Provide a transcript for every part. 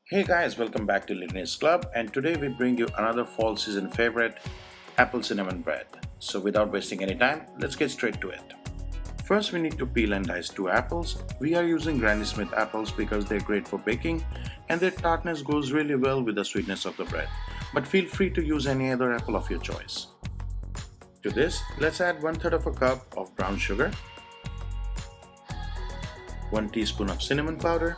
Hey guys, welcome back to Litanies Club, and today we bring you another fall season favorite, apple cinnamon bread. So without wasting any time, let's get straight to it. First we need to peel and dice 2 apples. We are using Granny Smith apples because they're great for baking and their tartness goes really well with the sweetness of the bread. But feel free to use any other apple of your choice. To this, let's add 1/3 of a cup of brown sugar, 1 teaspoon of cinnamon powder,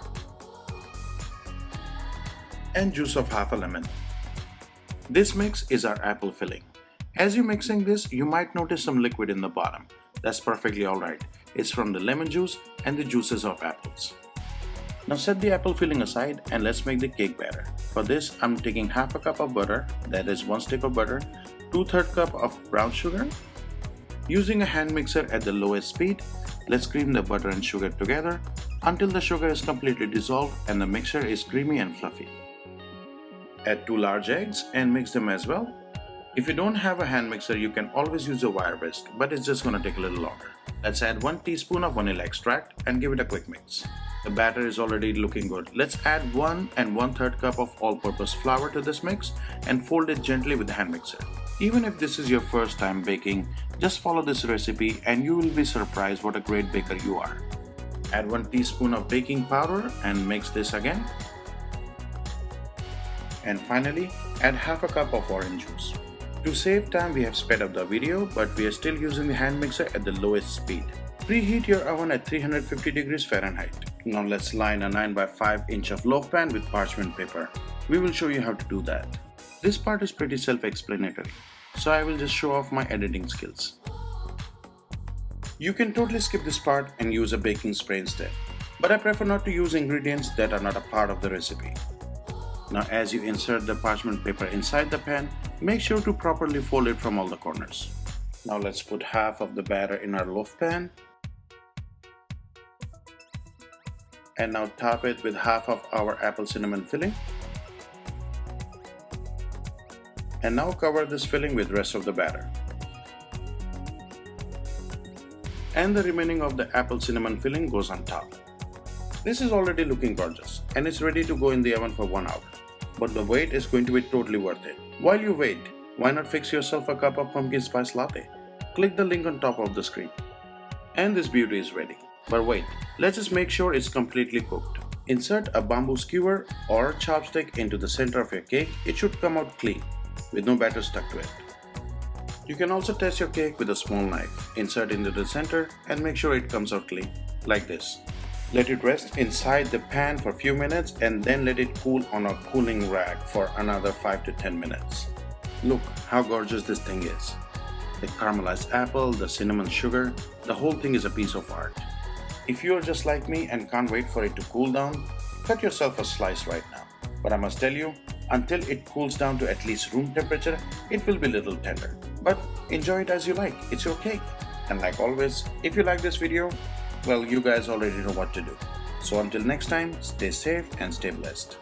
and juice of half a lemon. This mix is our apple filling. As you're mixing this, you might notice some liquid in the bottom. That's perfectly alright. It's from the lemon juice and the juices of apples. Now set the apple filling aside and let's make the cake batter. For this, I'm taking half a cup of butter, that is 1 stick of butter, 2/3 cup of brown sugar. Using a hand mixer at the lowest speed, let's cream the butter and sugar together until the sugar is completely dissolved and the mixture is creamy and fluffy. Add 2 large eggs and mix them as well. If you don't have a hand mixer, you can always use a wire whisk, but it's just gonna take a little longer. Let's add 1 teaspoon of vanilla extract and give it a quick mix. The batter is already looking good. Let's add 1 and 1/3 cup of all-purpose flour to this mix and fold it gently with the hand mixer. Even if this is your first time baking, just follow this recipe and you will be surprised what a great baker you are. Add 1 teaspoon of baking powder and mix this again. And finally, add half a cup of orange juice. To save time, we have sped up the video, but we are still using the hand mixer at the lowest speed. Preheat your oven at 350 degrees Fahrenheit. Now let's line a 9 by 5 inch of loaf pan with parchment paper. We will show you how to do that. This part is pretty self-explanatory, so I will just show off my editing skills. You can totally skip this part and use a baking spray instead, but I prefer not to use ingredients that are not a part of the recipe. Now as you insert the parchment paper inside the pan, make sure to properly fold it from all the corners. Now let's put half of the batter in our loaf pan. And now top it with half of our apple cinnamon filling. And now cover this filling with rest of the batter. And the remaining of the apple cinnamon filling goes on top. This is already looking gorgeous and it's ready to go in the oven for 1 hour. But the wait is going to be totally worth it. While you wait, why not fix yourself a cup of pumpkin spice latte? Click the link on top of the screen. And this beauty is ready. But wait, let's just make sure it's completely cooked. Insert a bamboo skewer or chopstick into the center of your cake. It should come out clean, with no batter stuck to it. You can also test your cake with a small knife. Insert into the center and make sure it comes out clean, like this. Let it rest inside the pan for a few minutes and then let it cool on a cooling rack for another 5 to 10 minutes. Look how gorgeous this thing is. The caramelized apple, the cinnamon sugar, the whole thing is a piece of art. If you are just like me and can't wait for it to cool down, cut yourself a slice right now. But I must tell you, until it cools down to at least room temperature, it will be a little tender. But enjoy it as you like, it's your cake. And like always, if you like this video, well, you guys already know what to do. So until next time, stay safe and stay blessed.